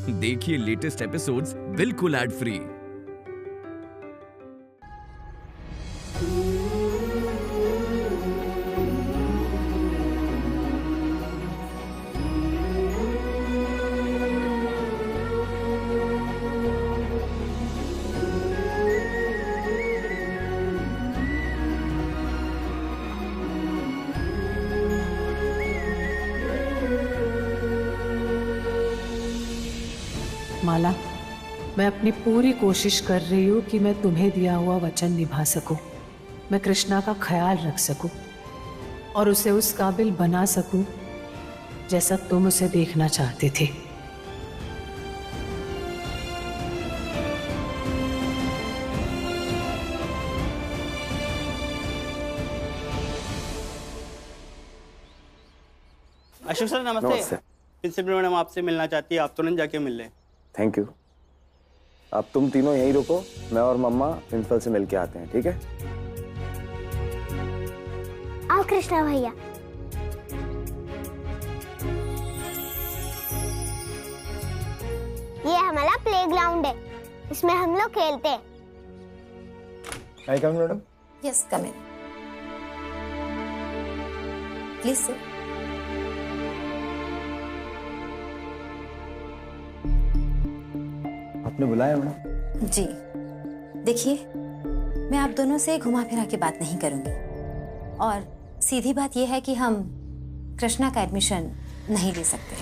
देखिए latest episodes बिल्कुल ad free. माला, मैं अपनी पूरी कोशिश कर रही हूँ कि मैं तुम्हें दिया हुआ वचन निभा सकूं, मैं कृष्णा का ख्याल रख सकूं और उसे उस काबिल बना सकूं जैसा तुम उसे देखना चाहते थे। अशोक सर नमस्ते। प्रिंसिपल मैडम आपसे मिलना चाहती है, आप तुरंत जाके मिल लें। Thank you. अब तुम तीनों यहीं रुको, मैं और मम्मा प्रिंसिपल से मिलके आते हैं, ठीक है? आओ कृष्णा भैया। ये हमारा प्लेग्राउंड है, इसमें हम लोग खेलते हैं। I come madam? Yes come in please sir. आपने बुलाया मैडम? जी देखिए, मैं आप दोनों से घुमा फिरा के बात नहीं करूंगी और सीधी बात यह है कि हम कृष्णा का एडमिशन नहीं ले सकते।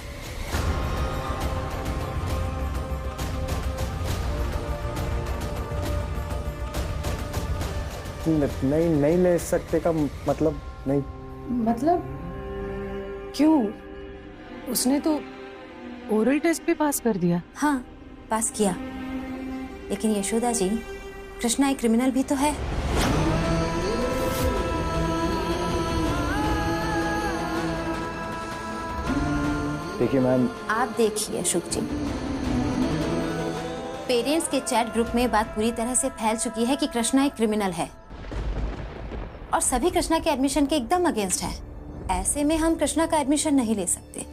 नहीं ले सकते का मतलब? नहीं मतलब क्यों? उसने तो ओरल टेस्ट भी पास कर दिया। हाँ पास किया, लेकिन यशोदा जी, कृष्णा एक क्रिमिनल भी तो है। देखिए मैम। आप देखिए अशोक जी, पेरेंट्स के चैट ग्रुप में बात पूरी तरह से फैल चुकी है कि कृष्णा एक क्रिमिनल है और सभी कृष्णा के एडमिशन के एकदम अगेंस्ट हैं। ऐसे में हम कृष्णा का एडमिशन नहीं ले सकते।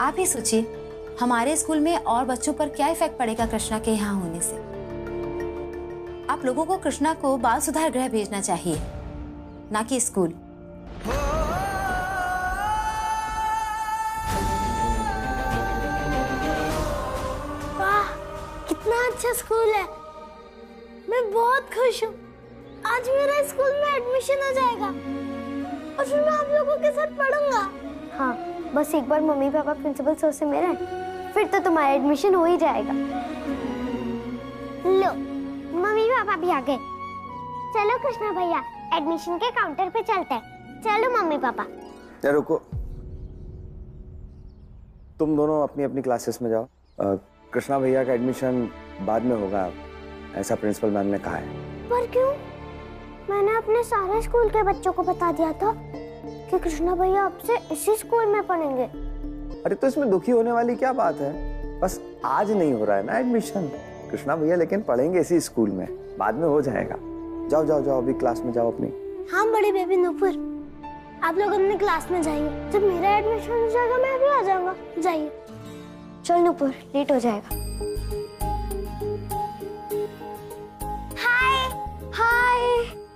आप ही सोचिए, हमारे स्कूल में और बच्चों पर क्या इफेक्ट पड़ेगा कृष्णा के यहाँ होने से। आप लोगों को कृष्णा को बाल सुधार गृह भेजना चाहिए, ना कि स्कूल। वाह, कितना अच्छा स्कूल है। मैं बहुत खुश हूँ। आज मेरा स्कूल में एडमिशन हो जाएगा और फिर मैं आप लोगों के साथ पढ़ूंगा। हाँ, बस एक बार मम्मी पापा प्रिंसिपल सर से मिले, फिर तो तुम्हारा एडमिशन हो ही जाएगा। लो, मम्मी पापा भी आ गए। चलो कृष्णा भैया, एडमिशन के काउंटर पे चलते हैं। चलो मम्मी पापा। रुको, तुम दोनों अपनी अपनी क्लासेस में जाओ। कृष्णा भैया का एडमिशन बाद में होगा, ऐसा प्रिंसिपल मैम ने कहा है। पर क्यों? मैंने अपने सारे स्कूल के बच्चों को बता दिया था कि कृष्णा भैया आपसे इसी स्कूल में पढ़ेंगे। अरे तो इसमें दुखी होने वाली क्या बात है? बस आज नहीं हो रहा है ना एडमिशन कृष्णा भैया, लेकिन पढ़ेंगे इसी स्कूल में, बाद में हो जाएगा। जाओ जाओ जाओ, अभी क्लास में जाओ अपनी। हाँ बड़ी बेबी नूपुर, आप लोग अपने क्लास में जाइए। जब मेरा एडमिशन हो जाएगा मैं भी आ जाऊंगा। जाइए। चल नूपुर, लेट हो जाएगा। Hi hi,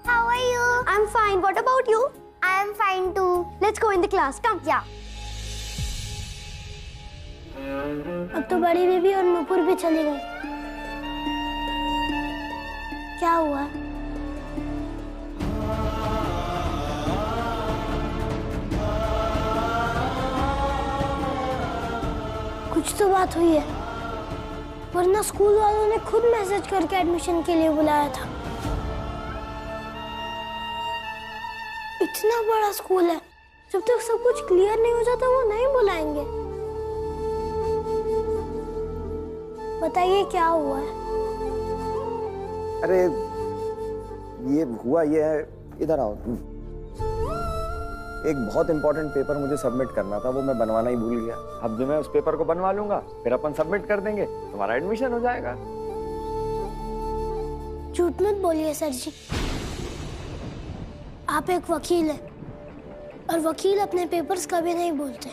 how are you? I am fine, what about you? I am fine too. Let's go in the class, come. या अब तो बड़ी बेबी और नूपुर भी चली गई। क्या हुआ? कुछ तो बात हुई है, वरना स्कूल वालों ने खुद मैसेज करके एडमिशन के लिए बुलाया था। इतना बड़ा स्कूल है, जब तक सब कुछ क्लियर नहीं हो जाता वो नहीं बुलाएंगे। बताइए क्या हुआ है? अरे ये हुआ ये है, इधर आओ। एक बहुत इंपॉर्टेंट पेपर मुझे सबमिट करना था, वो मैं बनवाना ही भूल गया। अब जो मैं उस पेपर को बनवा लूंगा, फिर अपन सबमिट कर देंगे, तुम्हारा एडमिशन हो जाएगा। झूठ मत बोलिए सर जी, आप एक वकील हैं और वकील अपने पेपर्स कभी नहीं बोलते।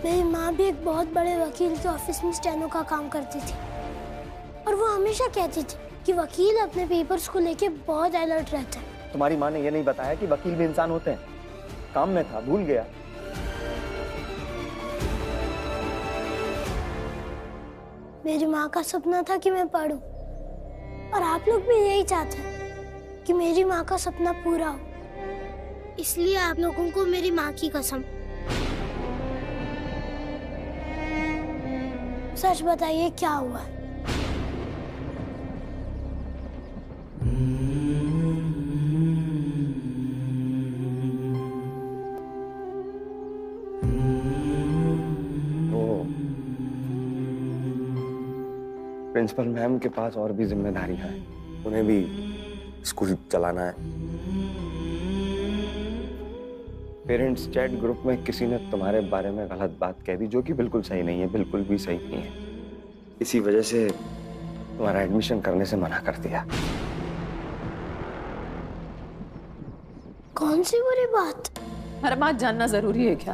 मेरी माँ भी एक बहुत बड़े वकील के ऑफिस में स्टेनो का काम करती थी और वो हमेशा कहती थी कि वकील अपने पेपर्स को लेके बहुत अलर्ट रहते हैं। तुम्हारी माँ ने ये नहीं बताया कि वकील भी इंसान होते हैं? काम में था, भूल गया। मेरी माँ का सपना था कि मैं पढूं और आप लोग भी यही चाहते हैं कि मेरी माँ का सपना पूरा हो। इसलिए आप लोगों को मेरी माँ की कसम, सच बताइए क्या हुआ? प्रिंसिपल मैम के पास और भी जिम्मेदारियां हैं, उन्हें भी स्कूल चलाना है। पेरेंट्स चैट ग्रुप में किसी ने तुम्हारे बारे में गलत बात कह दी, जो कि बिल्कुल सही नहीं है, बिल्कुल भी सही नहीं है। इसी वजह से तुम्हारा एडमिशन करने से मना कर दिया। कौन सी बुरी बात? हर बात जानना जरूरी है क्या?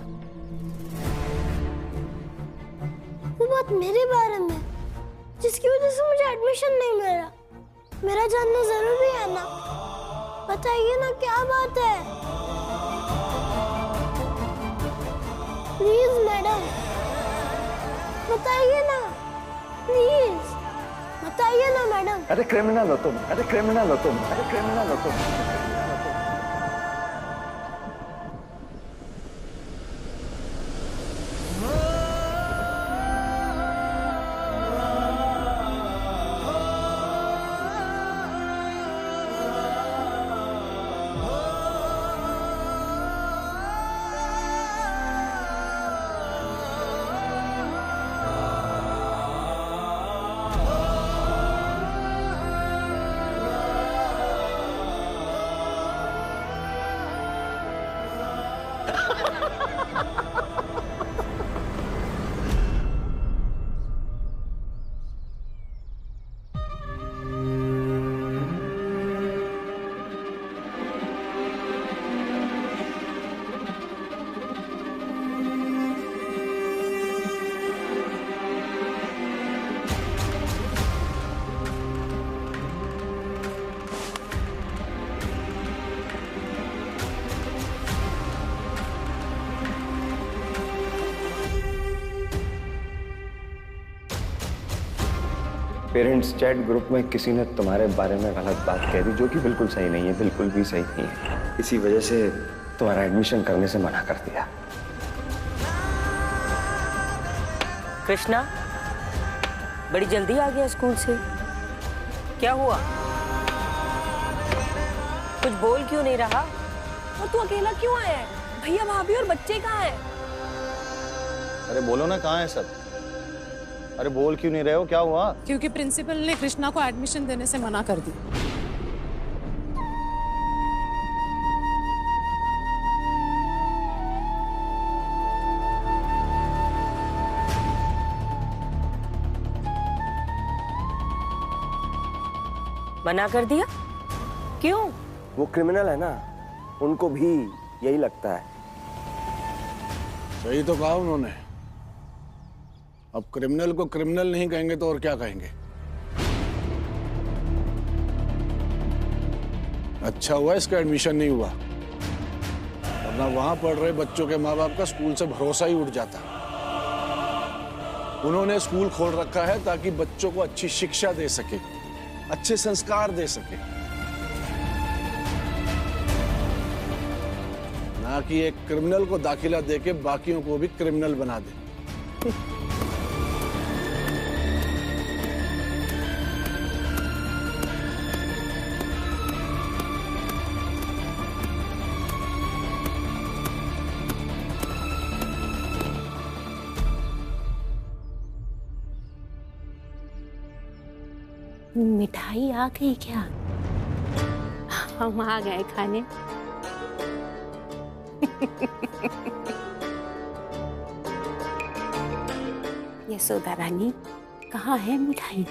वो बात मेरे बारे में जिसकी वजह से मुझे एडमिशन नहीं मिल रहा, मेरा जानना जरूरी है ना? बताइए ना क्या बात है? प्लीज मैडम बताइए ना, प्लीज बताइए ना मैडम। अरे क्रिमिनल हो तुम, अरे क्रिमिनल हो तुम, अरे क्रिमिनल हो तुम। पेरेंट्स चैट ग्रुप में किसी ने तुम्हारे बारे में गलत बात कह दी, जो कि बिल्कुल सही नहीं है, बिल्कुल भी सही नहीं है। इसी वजह से तुम्हारा एडमिशन करने से मना कर दिया। कृष्णा बड़ी जल्दी आ गया स्कूल से, क्या हुआ? कुछ बोल क्यों नहीं रहा? और तू अकेला क्यों आया है? भैया भाभी और बच्चे कहाँ हैं? अरे बोलो ना, कहाँ है सब? अरे बोल क्यों नहीं रहे हो, क्या हुआ? क्योंकि प्रिंसिपल ने कृष्णा को एडमिशन देने से मना कर दी। मना कर दिया? क्यों? वो क्रिमिनल है ना, उनको भी यही लगता है। सही तो कहा उन्होंने। अब क्रिमिनल को क्रिमिनल नहीं कहेंगे तो और क्या कहेंगे? अच्छा हुआ इसका एडमिशन नहीं हुआ, वरना वहां पढ़ रहे बच्चों के माँ बाप का स्कूल से भरोसा ही उठ जाता। उन्होंने स्कूल खोल रखा है ताकि बच्चों को अच्छी शिक्षा दे सके, अच्छे संस्कार दे सके, ना कि एक क्रिमिनल को दाखिला देके बाकियों को भी क्रिमिनल बना दे। मिठाई आ गई क्या? हम आ गए खाने। यशोदा रानी, कहाँ है मिठाई?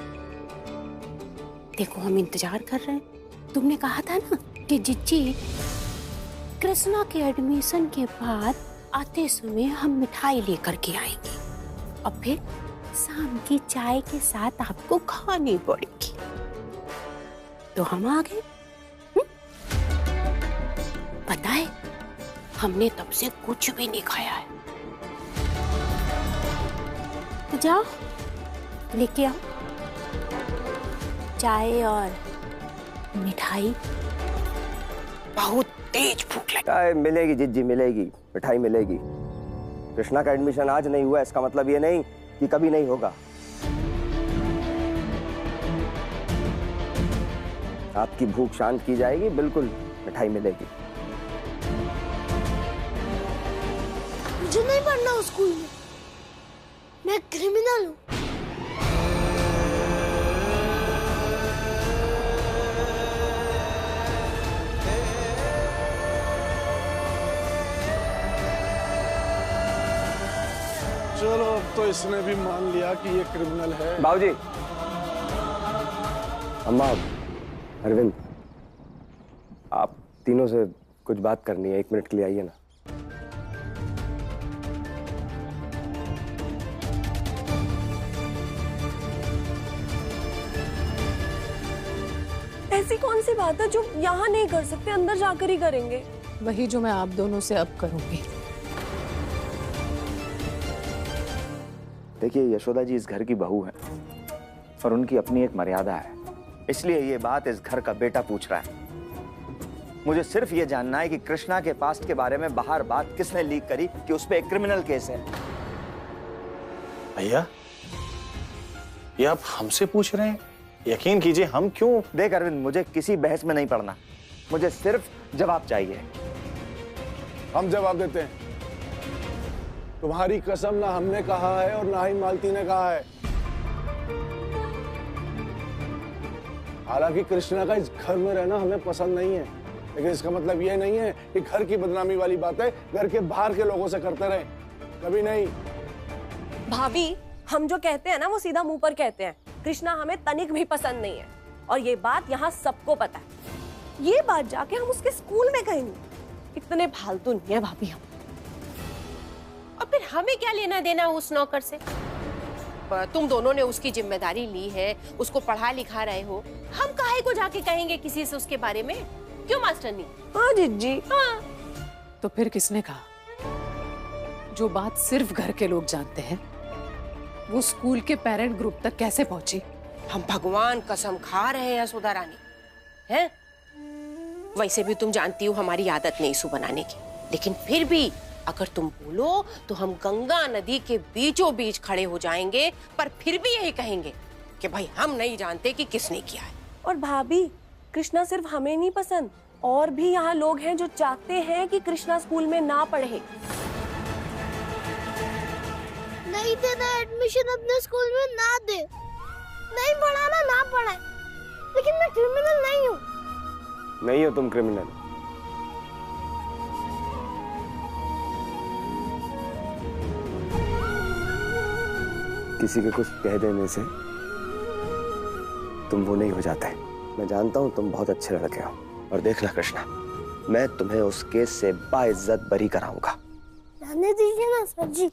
देखो हम इंतजार कर रहे हैं। तुमने कहा था ना कि जिज्जी कृष्णा के एडमिशन के बाद आते समय हम मिठाई लेकर के आएंगे और फिर शाम की चाय के साथ आपको खानी पड़ेगी। तो हम आ गए। पता है, हमने तब से कुछ भी नहीं खाया है। तो जाओ लेके आओ चाय और मिठाई। बहुत तेज भूख लगी। चाय मिलेगी जिज्जी, मिलेगी, मिठाई मिलेगी। कृष्णा का एडमिशन आज नहीं हुआ इसका मतलब ये नहीं कि कभी नहीं होगा। आपकी भूख शांत की जाएगी, बिल्कुल मिठाई मिलेगी। मुझे नहीं पढ़ना उस स्कूल में, मैं क्रिमिनल हूँ। चलो अब तो इसने भी मान लिया कि ये क्रिमिनल है। बाबूजी, अम्मा, अरविंद, आप तीनों से कुछ बात करनी है, 1 मिनट के लिए आइए ना। ऐसी कौन सी बात है जो यहाँ नहीं कर सकते, अंदर जाकर ही करेंगे? वही जो मैं आप दोनों से अब करूंगी। देखिए, यशोदा जी इस घर की बहू है और उनकी अपनी एक मर्यादा है, इसलिए ये बात इस घर का बेटा पूछ रहा है। मुझे सिर्फ ये जानना है कि कृष्णा के पास्ट के बारे में बाहर बात किसने लीक करी कि उस पे एक क्रिमिनल केस है। भैया, ये आप हमसे पूछ रहे हैं? यकीन कीजिए, हम क्यों? देख अरविंद, मुझे किसी बहस में नहीं पड़ना, मुझे सिर्फ जवाब चाहिए। हम जवाब देते हैं। तुम्हारी कसम, ना हमने कहा है और ना ही मालती ने कहा है। हालांकि कृष्णा का इस घर में रहना हमें पसंद नहीं है, लेकिन इसका मतलब यह नहीं है कि घर की बदनामी वाली बातें घर के बाहर के लोगों से करते रहे। कभी नहीं। भाभी, हम जो कहते हैं ना वो सीधा मुंह पर कहते हैं। कृष्णा हमें तनिक भी पसंद नहीं है और ये बात यहाँ सबको पता है। ये बात जाके हम उसके स्कूल में कहेंगे? इतने फालतू नहीं है भाभी हम। और फिर हमें क्या लेना देना उस नौकर से? तुम दोनों ने उसकी जिम्मेदारी ली है, उसको पढ़ा लिखा रहे हो, हम काहे को जाके कहेंगे किसी से उसके बारे में? क्यों मास्टरनी? हाँ जिज्जी। हाँ। तो फिर किसने कहा? जो बात सिर्फ घर के लोग जानते हैं वो स्कूल के पेरेंट ग्रुप तक कैसे पहुंची? हम भगवान कसम खा रहे हैं सुधा रानी, हैं? वैसे भी तुम जानती हो हमारी आदत नहीं सु बनाने की, लेकिन फिर भी अगर तुम बोलो तो हम गंगा नदी के बीचों बीच खड़े हो जाएंगे, पर फिर भी यही कहेंगे कि भाई हम नहीं जानते कि किसने किया है। और भाभी, कृष्णा सिर्फ हमें नहीं पसंद, और भी यहाँ लोग हैं जो चाहते हैं कि कृष्णा स्कूल में ना पढ़े। नहीं देना एडमिशन अपने स्कूल में, ना दे, नहीं पढ़ाना ना पढ़ाए, लेकिन मैं क्रिमिनल नहीं हूँ। नहीं हो तुम क्रिमिनल। किसी के कुछ कह देने से तुम वो नहीं हो जाते। मैं जानता हूँ तुम बहुत अच्छे लड़के हो, और देखना कृष्णा, मैं तुम्हें उस केस से बाइज्जत बरी कराऊंगा। रहने दीजिए ना सर जी,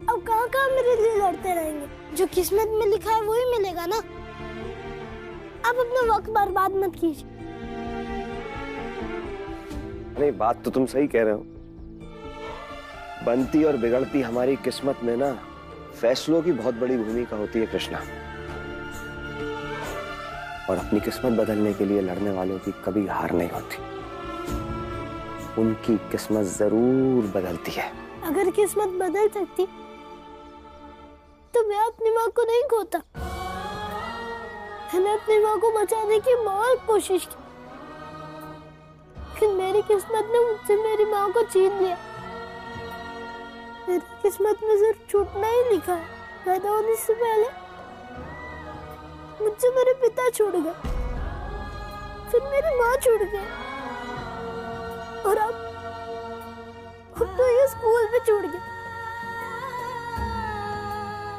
अब कहाँ मेरे लिए लड़ते रहेंगे? जो किस्मत में लिखा है वही मिलेगा ना। अब अपना वक्त बर्बाद मत कीजिए। नहीं, बात तो तुम सही कह रहे हो। बनती और बिगड़ती हमारी किस्मत में ना फैसलों की बहुत बड़ी भूमिका होती है कृष्णा, और अपनी किस्मत बदलने के लिए लड़ने वालों की कभी हार नहीं होती। उनकी किस्मत जरूर बदलती है। अगर किस्मत बदल सकती तो मैं अपनी माँ को नहीं खोता। मैंने अपनी माँ को बचाने की बहुत कोशिश की, लेकिन मेरी किस्मत ने मुझसे मेरी माँ को छीन लिया। मेरी किस्मत में सिर्फ छूटना ही लिखा है। पैदा होने से पहले मुझसे मेरे पिता छूट गए, फिर मेरी माँ छूट गई, और अब तो ये स्कूल भी छूट गया।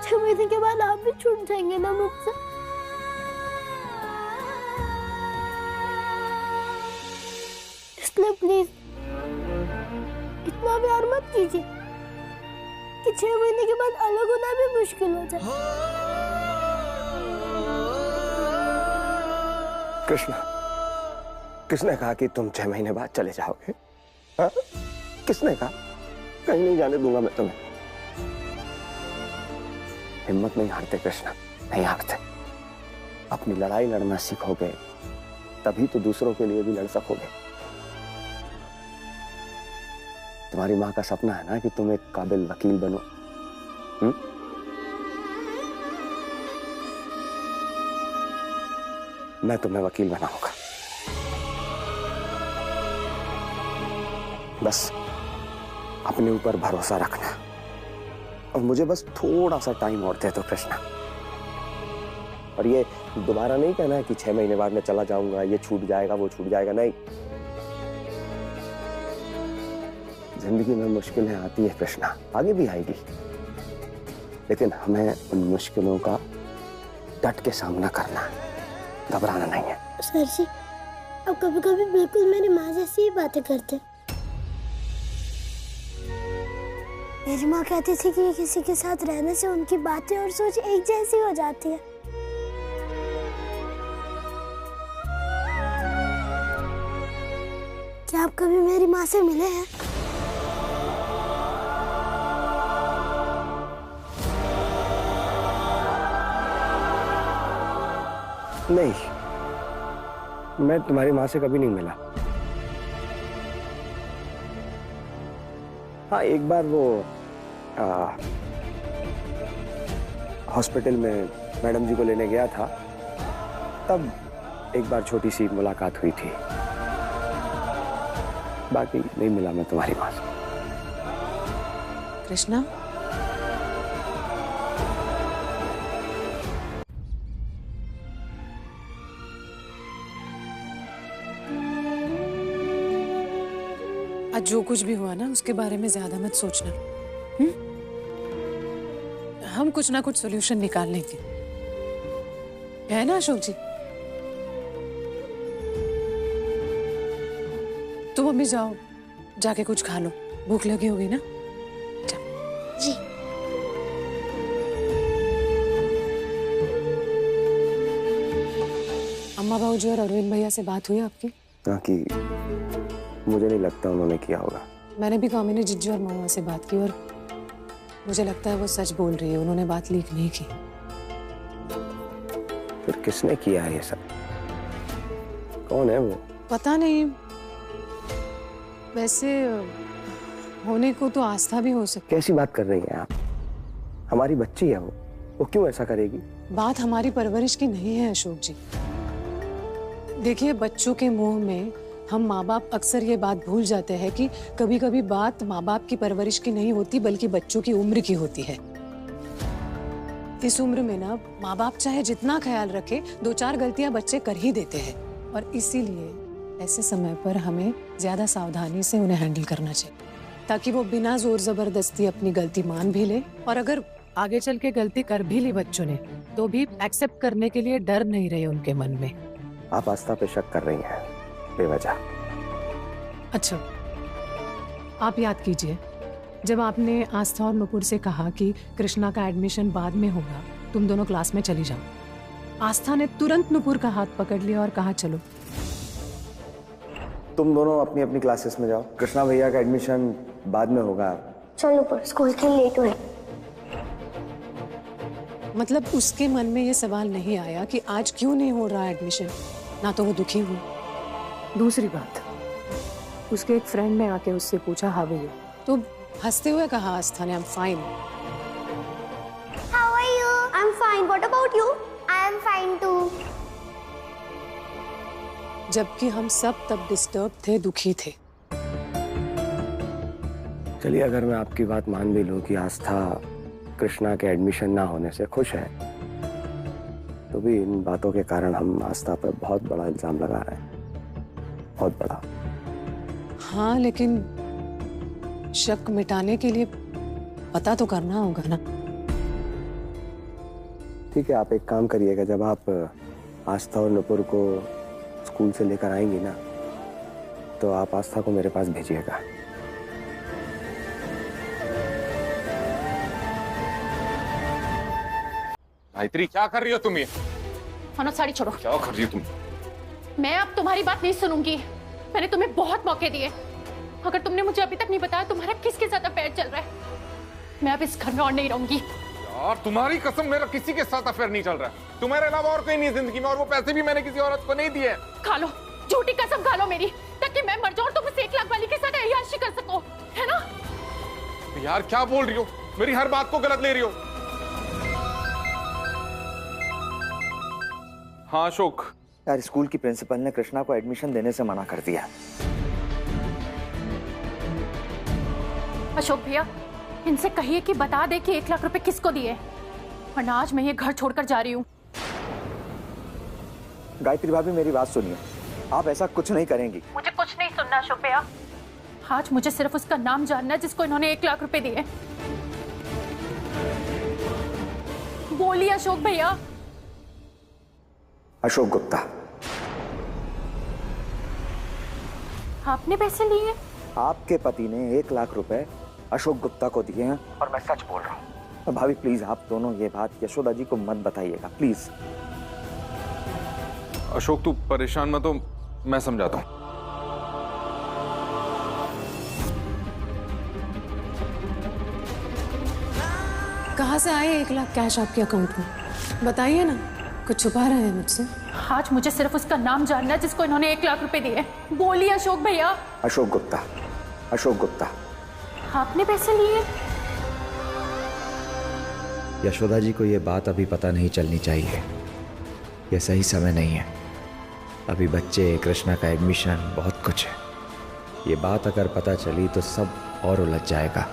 6 महीने के बाद आप भी छूट जाएंगे ना मुझसे। इसलिए प्लीज इतना भी मत कीजिए कि 6 महीने के बाद अलग होना भी मुश्किल हो जाए। कृष्णा, किसने कहा कि तुम 6 महीने बाद चले जाओगे? हाँ? किसने कहा? कहीं नहीं जाने दूंगा मैं तुम्हें। हिम्मत नहीं हारते कृष्णा, नहीं हारते। अपनी लड़ाई लड़ना सीखोगे तभी तो दूसरों के लिए भी लड़ सकोगे। तुम्हारी माँ का सपना है ना कि तुम एक काबिल वकील बनो। मैं तुम्हें वकील बनाऊंगा। बस अपने ऊपर भरोसा रखना और मुझे बस थोड़ा सा टाइम और दे दो कृष्णा। और ये दोबारा नहीं कहना है कि 6 महीने बाद मैं चला जाऊंगा, ये छूट जाएगा, वो छूट जाएगा। नहीं, जिंदगी में मुश्किलें आती है कृष्णा, आगे भी आएगी, लेकिन हमें उन मुश्किलों का डट के सामना करना है, घबराना नहीं है। सर जी, अब कभी कभी बिल्कुल मेरी माँ जैसी ही बातें करते। मेरी माँ कहती थी कि किसी के साथ रहने से उनकी बातें और सोच एक जैसी हो जाती है। क्या आप कभी मेरी माँ से मिले हैं? नहीं, मैं तुम्हारी माँ से कभी नहीं मिला। हाँ, एक बार वो हॉस्पिटल में मैडम जी को लेने गया था, तब एक बार छोटी सी मुलाकात हुई थी। बाकी नहीं मिला मैं तुम्हारी माँ से। कृष्णा, आज जो कुछ भी हुआ ना उसके बारे में ज्यादा मत सोचना। हम कुछ ना कुछ सॉल्यूशन निकाल लेंगे, है ना अशोक जी? तुम अभी जाओ, जाके कुछ खा लो, भूख लगी होगी ना? जी। अम्मा बाबूजी और अरविंद भैया से बात हुई आपकी? ताकि मुझे नहीं लगता उन्होंने किया होगा। मैंने भी कामिनी जिज्जू और महुआ से बात की और मुझे लगता है वो सच बोल रही है, उन्होंने बात लीक नहीं की। फिर किसने किया है ये सब? कौन है वो? पता नहीं, वैसे होने को तो आस्था भी हो सकती। कैसी बात कर रही हैं आप? हमारी बच्ची है वो क्यों ऐसा करेगी? बात हमारी परवरिश की नहीं है अशोक जी। देखिए, बच्चों के मुंह में हम माँ बाप अक्सर ये बात भूल जाते हैं कि कभी कभी बात माँ बाप की परवरिश की नहीं होती बल्कि बच्चों की उम्र की होती है। इस उम्र में ना माँ बाप चाहे जितना ख्याल रखे, 2-4 गलतियां बच्चे कर ही देते हैं और इसीलिए ऐसे समय पर हमें ज्यादा सावधानी से उन्हें हैंडल करना चाहिए ताकि वो बिना जोर जबरदस्ती अपनी गलती मान भी ले और अगर आगे चल के गलती कर भी ली बच्चों ने तो भी एक्सेप्ट करने के लिए डर नहीं रहे उनके मन में। आप आस्था पे शक कर रही हैं बेवजह। अच्छा, आप याद कीजिए, जब आपने आस्था और नुपुर से कहा कि कृष्णा का एडमिशन बाद में होगा, तुम दोनों क्लास में चली जाओ, आस्था ने तुरंत नुपुर का हाथ पकड़ लिया और कहा चलो तुम दोनों अपनी अपनी क्लासेस में जाओ, कृष्णा भैया का एडमिशन बाद में होगा। चल नुपुर, स्कूल के लेट हुए। मतलब उसके मन में ये सवाल नहीं आया कि आज क्यों नहीं हो रहा एडमिशन, ना तो वो दुखी हुई। दूसरी बात, उसके एक फ्रेंड ने आके उससे पूछा हाउ आर यू, तो हंसते हुए कहा आस्था ने I am fine. How are you? I am fine, what about you? I am fine too. जबकि हम सब तब डिस्टर्ब थे, दुखी थे। चलिए, अगर मैं आपकी बात मान भी लूं कि आस्था कृष्णा के एडमिशन ना होने से खुश है, तो भी इन बातों के कारण हम आस्था पर बहुत बड़ा इल्जाम लगा रहे हैं, बहुत बड़ा। हाँ, लेकिन शक मिटाने के लिए पता तो करना होगा ना। ठीक है, आप एक काम करिएगा, जब आप आस्था और नुपुर को स्कूल से लेकर आएंगी ना, तो आप आस्था को मेरे पास भेजिएगा। गायत्री क्या कर रही हो तुम ये? मनोज साड़ी छोड़ो। क्या कर रही हो तुम? मैं अब तुम्हारी बात नहीं सुनूंगी। मैंने तुम्हें बहुत मौके दिए। अगर तुमने मुझे अभी तक नहीं बताया तुम्हारा किसके साथ अफेयर चल रहा है, मैं अब इस घर में और नहीं रहूंगी। यार तुम्हारी कसम, मेरा किसी के साथ अफेयर नहीं चल रहा है। तुम्हारे अलावा और कोई नहीं जिंदगी में, और वो पैसे भी मैंने किसी औरत को नहीं दिए। खा लो, झूठी कसम खा लो मेरी, ताकि मैं मर जाऊं और तुम उस 1 लाख वाली के साथ अय्याशी कर सको, है ना? यार क्या बोल रही हो? मेरी हर बात को गलत ले रही हो। हाँ अशोक। यार स्कूल की प्रिंसिपल ने कृष्णा को एडमिशन देने से मना कर दिया। अशोक भैया, इनसे कहिए कि बता दे कि 1 लाख रुपए किसको दिए, वरना आज मैं ये घर छोड़कर जा रही हूँ। गायत्री भाभी मेरी बात सुनिए, आप ऐसा कुछ नहीं करेंगी। मुझे कुछ नहीं सुनना अशोक भैया। आज मुझे सिर्फ उसका नाम जानना है जिसको इन्होंने 1 लाख रुपए दिए। बोलिए अशोक भैया। अशोक गुप्ता। आपने पैसे लिए? आपके पति ने 1 लाख रुपए अशोक गुप्ता को दिए हैं, और मैं सच बोल रहा हूँ। भाभी प्लीज आप दोनों ये बात यशोदा जी को मत बताइएगा प्लीज। अशोक तू परेशान मत हो, मैं समझाता हूँ। कहाँ से आए 1 लाख कैश आपके अकाउंट में? बताइए ना, कुछ छुपा रहे हैं मुझसे? आज मुझे सिर्फ उसका नाम जानना है जिसको इन्होंने 1 लाख रुपए दिए। बोलिए अशोक भैया। अशोक गुप्ता। अशोक गुप्ता। आपने पैसे लिए? यशोदा जी को ये बात अभी पता नहीं चलनी चाहिए, ये सही समय नहीं है। अभी बच्चे, कृष्णा का एडमिशन, बहुत कुछ है। ये बात अगर पता चली तो सब और उलझ जाएगा।